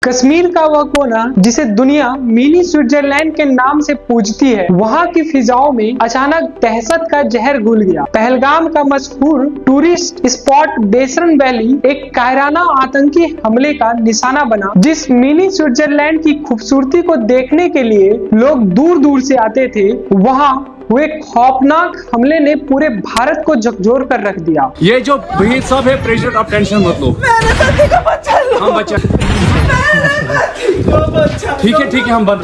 कश्मीर का वह कोना जिसे दुनिया मिनी स्विट्जरलैंड के नाम से पूजती है, वहाँ की फिजाओं में अचानक दहशत का जहर घुल गया। पहलगाम का मशहूर टूरिस्ट स्पॉट बेसरन वैली एक कायराना आतंकी हमले का निशाना बना, जिस मिनी स्विट्जरलैंड की खूबसूरती को देखने के लिए लोग दूर दूर से आते थे। वहाँ हुए खौफनाक हमले ने पूरे भारत को झकझोर कर रख दिया। ये जो भीड़ सब है, प्रेशर, आप टेंशन मत लो। हम बचा ठीक है हम बंद।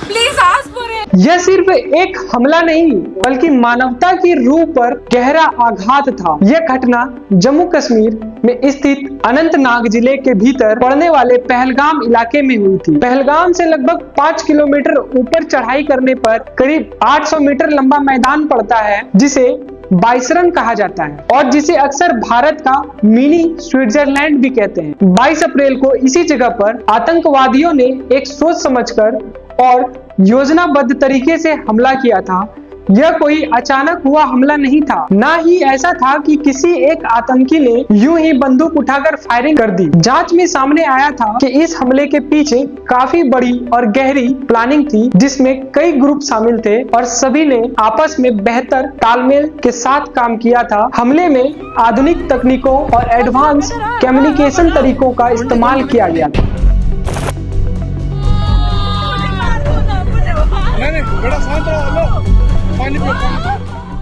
Please ask for it. यह सिर्फ एक हमला नहीं बल्कि मानवता की रूह पर गहरा आघात था। यह घटना जम्मू कश्मीर में स्थित अनंतनाग जिले के भीतर पड़ने वाले पहलगाम इलाके में हुई थी। पहलगाम से लगभग 5 किलोमीटर ऊपर चढ़ाई करने पर करीब 800 मीटर लंबा मैदान पड़ता है, जिसे बाइसरन कहा जाता है और जिसे अक्सर भारत का मिनी स्विट्जरलैंड भी कहते हैं। 22 अप्रैल को इसी जगह पर आतंकवादियों ने एक सोच समझकर और योजनाबद्ध तरीके से हमला किया था। यह कोई अचानक हुआ हमला नहीं था, ना ही ऐसा था कि किसी एक आतंकी ने यूं ही बंदूक उठाकर फायरिंग कर दी। जांच में सामने आया था कि इस हमले के पीछे काफी बड़ी और गहरी प्लानिंग थी, जिसमें कई ग्रुप शामिल थे और सभी ने आपस में बेहतर तालमेल के साथ काम किया था। हमले में आधुनिक तकनीकों और एडवांस कम्युनिकेशन तरीकों का इस्तेमाल किया गया था।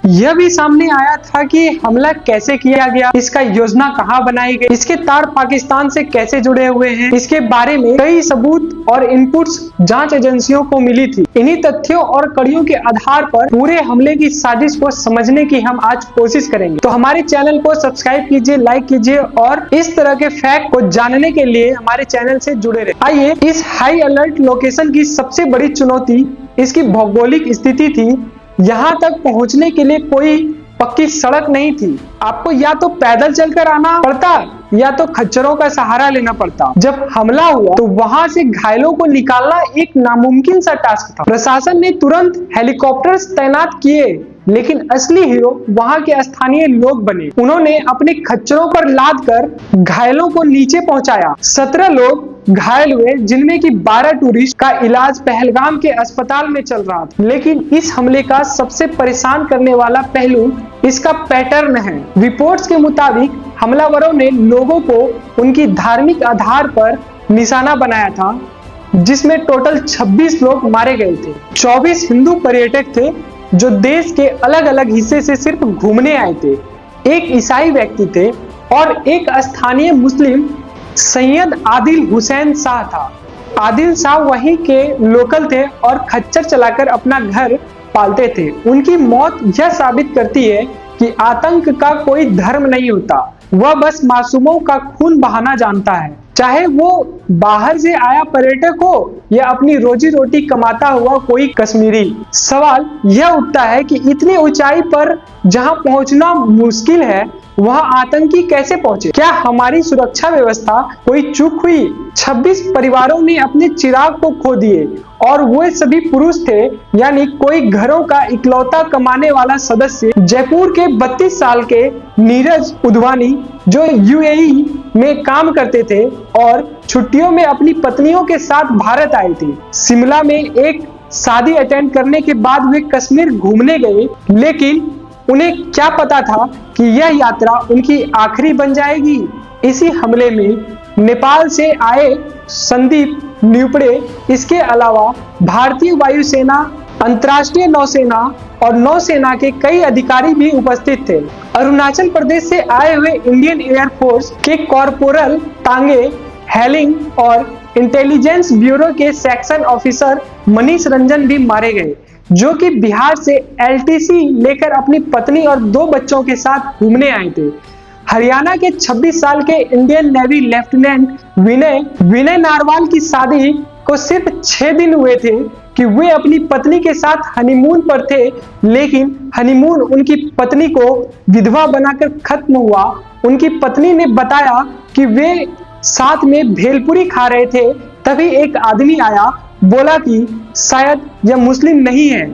यह भी सामने आया था कि हमला कैसे किया गया, इसका योजना कहां बनाई गई, इसके तार पाकिस्तान से कैसे जुड़े हुए हैं। इसके बारे में कई सबूत और इनपुट्स जांच एजेंसियों को मिली थी। इन्हीं तथ्यों और कड़ियों के आधार पर पूरे हमले की साजिश को समझने की हम आज कोशिश करेंगे। तो हमारे चैनल को सब्सक्राइब कीजिए, लाइक कीजिए और इस तरह के फैक्ट को जानने के लिए हमारे चैनल से जुड़े रहे। आइए, इस हाई अलर्ट लोकेशन की सबसे बड़ी चुनौती इसकी भौगोलिक स्थिति थी। यहाँ तक पहुँचने के लिए कोई पक्की सड़क नहीं थी। आपको या तो पैदल चलकर आना पड़ता या तो खच्चरों का सहारा लेना पड़ता। जब हमला हुआ तो वहां से घायलों को निकालना एक नामुमकिन सा टास्क था। प्रशासन ने तुरंत हेलीकॉप्टर्स तैनात किए, लेकिन असली हीरो वहां के स्थानीय लोग बने। उन्होंने अपने खच्चरों पर लाद कर घायलों को नीचे पहुंचाया। 17 लोग घायल हुए, जिनमें कि 12 टूरिस्ट का इलाज पहलगाम के अस्पताल में चल रहा था। लेकिन इस हमले का सबसे परेशान करने वाला पहलू इसका पैटर्न है। रिपोर्ट्स के मुताबिक हमलावरों ने लोगों को उनकी धार्मिक आधार पर निशाना बनाया था, जिसमें टोटल 26 लोग मारे गए थे। 24 हिंदू पर्यटक थे जो देश के अलग अलग हिस्से से सिर्फ घूमने आए थे। एक ईसाई व्यक्ति थे और एक स्थानीय मुस्लिम सैयद आदिल हुसैन शाह था। आदिल शाह वहीं के लोकल थे और खच्चर चलाकर अपना घर पालते थे। उनकी मौत यह साबित करती है कि आतंक का कोई धर्म नहीं होता, वह बस मासूमों का खून बहाना जानता है। चाहे वो बाहर से आया पर्यटक हो या अपनी रोजी रोटी कमाता हुआ कोई कश्मीरी। सवाल यह उठता है कि इतनी ऊंचाई पर जहां पहुंचना मुश्किल है, वहां आतंकी कैसे पहुंचे? क्या हमारी सुरक्षा व्यवस्था कोई चूक हुई? 26 परिवारों ने अपने चिराग को खो दिए और वो सभी पुरुष थे, यानी कोई घरों का इकलौता कमाने वाला सदस्य। जयपुर के 32 साल के नीरज उधवानी, जो यूएई में काम करते थे और छुट्टियों में अपनी पत्नियों के साथ भारत आए थे। शिमला में एक शादी अटेंड करने के बाद वे कश्मीर घूमने गए, लेकिन उन्हें क्या पता था कि यह यात्रा उनकी आखिरी बन जाएगी। इसी हमले में नेपाल से आए संदीप न्यूपड़े, इसके अलावा भारतीय वायुसेना, अंतर्राष्ट्रीय नौसेना और नौसेना के कई अधिकारी भी उपस्थित थे। अरुणाचल प्रदेश से आए हुए इंडियन एयरफोर्स के कॉर्पोरल तांगे हेलिंग और इंटेलिजेंस ब्यूरो के सेक्शन ऑफिसर मनीष रंजन भी मारे गए, जो कि बिहार से एलटीसी लेकर अपनी पत्नी और 2 बच्चों के साथ घूमने आए थे। हरियाणा के 26 साल के इंडियन नेवी लेफ्टिनेंट विनय नारवाल की शादी को सिर्फ 6 दिन हुए थे कि वे अपनी पत्नी के साथ हनीमून पर थे, लेकिन हनीमून उनकी पत्नी को विधवा बनाकर खत्म हुआ। उनकी पत्नी ने बताया कि वे साथ में भेलपुरी खा रहे थे, तभी एक आदमी आया, बोला कि शायद यह मुस्लिम नहीं है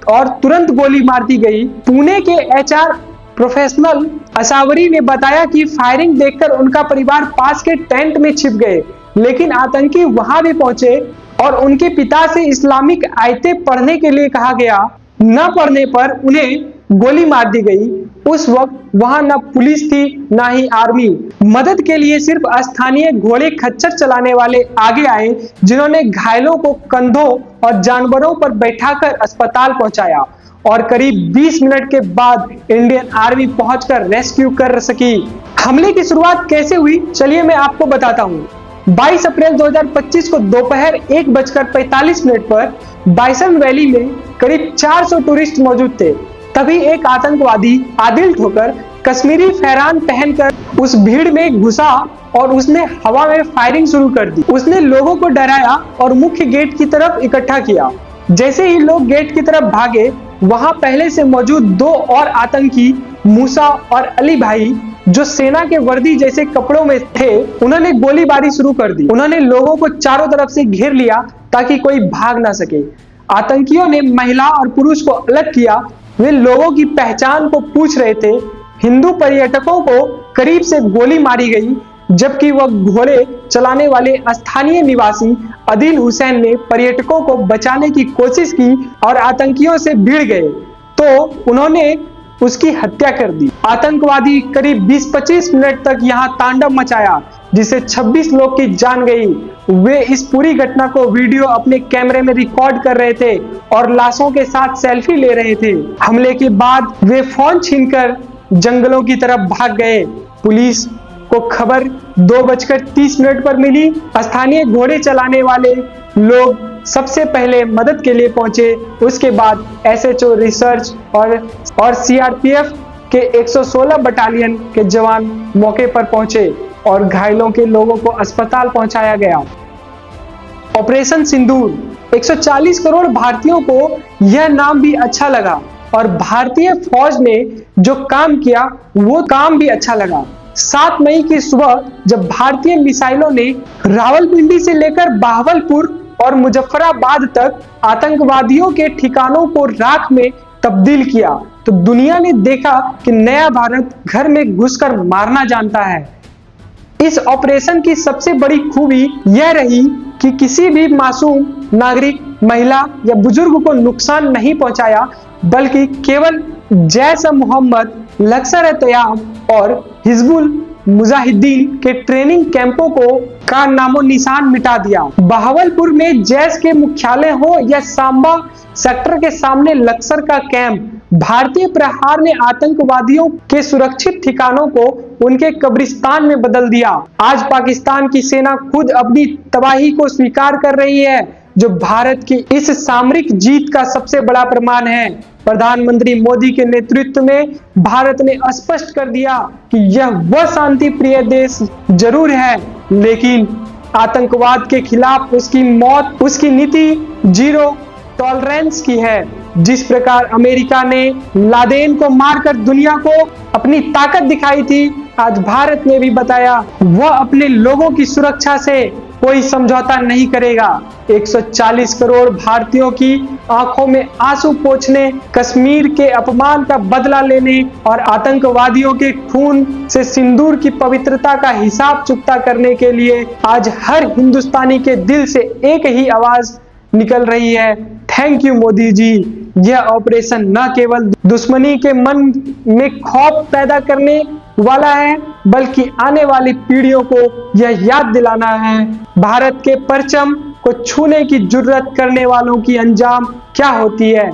और तुरंत गोली मार दी गई। पुणे के एचआर प्रोफेशनल असावरी ने बताया कि फायरिंग देखकर उनका परिवार पास के टेंट में छिप गए, लेकिन आतंकी वहां भी पहुंचे और उनके पिता से इस्लामिक आयतें पढ़ने के लिए कहा गया। न पढ़ने पर उन्हें गोली मार दी गई। उस वक्त वहां न पुलिस थी न ही आर्मी। मदद के लिए सिर्फ स्थानीय घोड़े खच्चर चलाने वाले आगे आए, जिन्होंने घायलों को कंधों और जानवरों पर बैठाकर अस्पताल पहुंचाया और करीब 20 मिनट के बाद इंडियन आर्मी पहुंचकर रेस्क्यू कर सकी। हमले की शुरुआत कैसे हुई, चलिए मैं आपको बताता हूँ। 22 अप्रैल 2025 को दोपहर 1:45 पर बाइसन वैली में करीब 400 टूरिस्ट मौजूद थे। तभी एक आतंकवादी आदिल ठोकर कश्मीरी फहरान पहनकर उस भीड़ में घुसा और उसने हवा में फायरिंग शुरू कर दी। उसने लोगों को डराया और मुख्य गेट की तरफ इकट्ठा किया। जैसे ही लोग गेट की तरफ भागे, वहां पहले से मौजूद 2 और आतंकी मूसा और अली भाई, जो सेना के वर्दी जैसे कपड़ों में थे, उन्होंने गोलीबारी शुरू कर दी। उन्होंने लोगों को चारों तरफ से घेर लिया ताकि कोई भाग ना सके। आतंकियों ने महिला और पुरुष को अलग किया। वे लोगों की पहचान को पूछ रहे थे। हिंदू पर्यटकों को करीब से गोली मारी गई, जबकि वह घोड़े चलाने वाले स्थानीय निवासी आदिल हुसैन ने पर्यटकों को बचाने की कोशिश की और आतंकियों से भिड़ गए तो उन्होंने उसकी हत्या कर दी। आतंकवादी करीब 20-25 मिनट तक यहाँ तांडव मचाया, जिससे 26 लोग की जान गई। वे इस पूरी घटना को वीडियो अपने कैमरे में रिकॉर्ड कर रहे थे और लाशों के साथ सेल्फी ले रहे थे। हमले के बाद वे फोन छीनकर जंगलों की तरफ भाग गए। पुलिस को खबर 2:30 पर मिली। स्थानीय घोड़े चलाने वाले लोग सबसे पहले मदद के लिए पहुंचे। उसके बाद SHO रिसर्च और CRPF के 116 बटालियन के जवान मौके पर पहुंचे और घायलों के लोगों को अस्पताल पहुंचाया गया। ऑपरेशन सिंदूर। 140 करोड़ भारतीयों को यह नाम भी अच्छा लगा और भारतीय फौज ने जो काम किया वो काम भी अच्छा लगा। 7 मई की सुबह जब भारतीय मिसाइलों ने रावलपिंडी से लेकर बाहवलपुर और मुजफ्फराबाद तक आतंकवादियों के ठिकानों को राख में तब्दील किया, तो दुनिया ने देखा कि नया भारत घर में घुसकर मारना जानता है। इस ऑपरेशन की सबसे बड़ी खूबी यह रही कि किसी भी मासूम नागरिक, महिला या बुजुर्ग को नुकसान नहीं पहुंचाया, बल्कि केवल जैश-ए-मोहम्मद, लश्कर-ए-तैयबा और हिजबुल मुजाहिदीन के ट्रेनिंग कैंपों का नामो निशान मिटा दिया। बहावलपुर में जैश के मुख्यालय हो या सांबा सेक्टर के सामने लश्कर का कैंप, भारतीय प्रहार ने आतंकवादियों के सुरक्षित ठिकानों को उनके कब्रिस्तान में बदल दिया। आज पाकिस्तान की सेना खुद अपनी तबाही को स्वीकार कर रही है, जो भारत की इस सामरिक जीत का सबसे बड़ा प्रमाण है। प्रधानमंत्री मोदी के नेतृत्व में भारत ने स्पष्ट कर दिया कि यह वह शांति प्रिय देश जरूर है, लेकिन आतंकवाद के खिलाफ उसकी मौत, उसकी नीति जीरो टॉलरेंस की है। जिस प्रकार अमेरिका ने लादेन को मारकर दुनिया को अपनी ताकत दिखाई थी, आज भारत ने भी बताया वह अपने लोगों की सुरक्षा से कोई समझौता नहीं करेगा। 140 करोड़ भारतीयों की आंखों में आंसू पोंछने, कश्मीर के अपमान का बदला लेने और आतंकवादियों के खून से सिंदूर की पवित्रता का हिसाब चुकता करने के लिए आज हर हिंदुस्तानी के दिल से एक ही आवाज निकल रही है, थैंक यू मोदी जी। यह ऑपरेशन न केवल दुश्मनी के मन में खौफ पैदा करने वाला है, बल्कि आने वाली पीढ़ियों को यह याद दिलाना है भारत के परचम को छूने की जुर्रत करने वालों की अंजाम क्या होती है।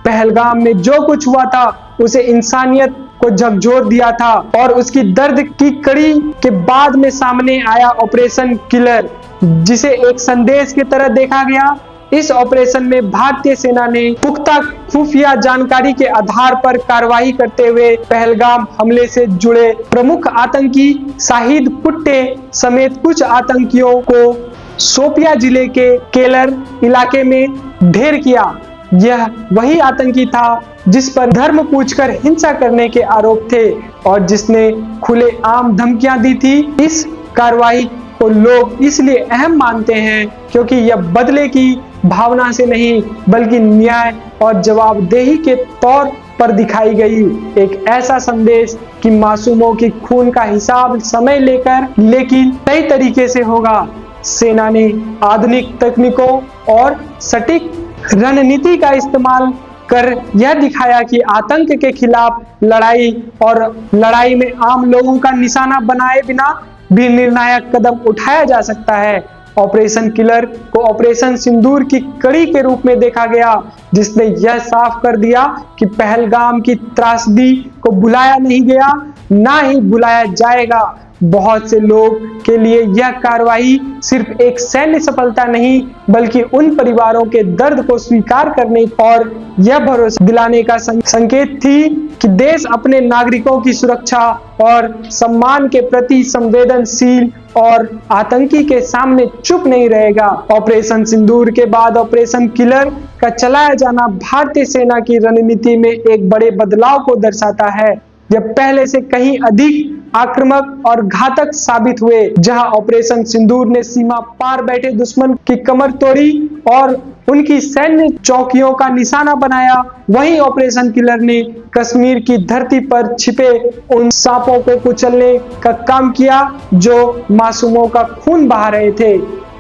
पहलगाम में जो कुछ हुआ था उसे इंसानियत को झकझोर दिया था और उसकी दर्द की कड़ी के बाद में सामने आया ऑपरेशन किलर, जिसे एक संदेश की तरह देखा गया। इस ऑपरेशन में भारतीय सेना ने पुख्ता खुफिया जानकारी के आधार पर कार्रवाई करते हुए पहलगाम हमले से जुड़े प्रमुख आतंकी शाहिद कुट्टे समेत कुछ आतंकियों को शोपिया जिले के केलर इलाके में ढेर किया। यह वही आतंकी था जिस पर धर्म पूछकर हिंसा करने के आरोप थे और जिसने खुलेआम धमकियां दी थी। इस कार्रवाई को लोग इसलिए अहम मानते हैं क्योंकि यह बदले की भावना से नहीं, बल्कि न्याय और जवाबदेही के तौर पर दिखाई गई। एक ऐसा संदेश कि मासूमों के खून का हिसाब समय लेकर लेकिन सही तरीके से होगा। सेना ने आधुनिक तकनीकों और सटीक रणनीति का इस्तेमाल कर यह दिखाया कि आतंक के खिलाफ लड़ाई में आम लोगों का निशाना बनाए बिना भी निर्णायक कदम उठाया जा सकता है। ऑपरेशन किलर को ऑपरेशन सिंदूर की कड़ी के रूप में देखा गया, जिसने यह साफ कर दिया कि पहलगाम की त्रासदी को भुलाया नहीं गया, ना ही भुलाया जाएगा। बहुत से लोग के लिए यह कार्रवाई सिर्फ एक सैन्य सफलता नहीं, बल्कि उन परिवारों के दर्द को स्वीकार करने और यह भरोसा दिलाने का संकेत थी कि देश अपने नागरिकों की सुरक्षा और सम्मान के प्रति संवेदनशील और आतंकी के सामने चुप नहीं रहेगा। ऑपरेशन सिंदूर के बाद ऑपरेशन किलर का चलाया जाना भारतीय सेना की रणनीति में एक बड़े बदलाव को दर्शाता है। जब पहले से कहीं अधिक आक्रामक और घातक साबित हुए, जहां ऑपरेशन सिंदूर ने सीमा पार बैठे दुश्मन की कमर तोड़ी और उनकी सैन्य चौकियों का निशाना बनाया, वहीं ऑपरेशन किलर ने कश्मीर की धरती पर छिपे उन सांपों को कुचलने का काम किया जो मासूमों का खून बहा रहे थे।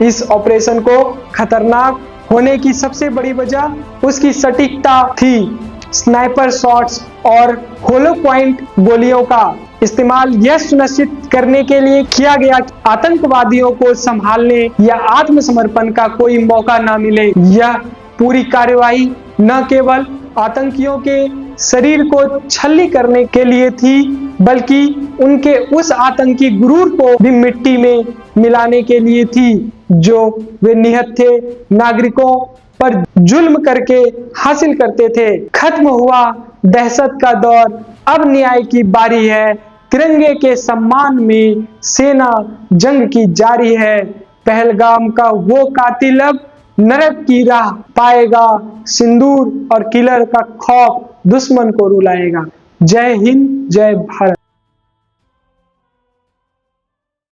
इस ऑपरेशन को खतरनाक होने की सबसे बड़ी वजह उसकी सटीकता थी। स्नाइपर शॉट्स और होलो पॉइंट गोलियों का इस्तेमाल यह सुनिश्चित करने के लिए किया गया कि आतंकवादियों को संभालने या आत्मसमर्पण का कोई मौका न मिले। यह पूरी कार्रवाई न केवल आतंकियों के शरीर को छल्ली करने के लिए थी, बल्कि उनके उस आतंकी गुरूर को भी मिट्टी में मिलाने के लिए थी जो वे निहत्थे नागरिकों पर जुल्म करके हासिल करते थे। खत्म हुआ दहशत का दौर, अब न्याय की बारी है। तिरंगे के सम्मान में सेना जंग की जारी है। पहलगाम का वो कातिल अब नरक की राह पाएगा। सिंदूर और किलर का खौफ दुश्मन को रुलाएगा। जय हिंद, जय भारत।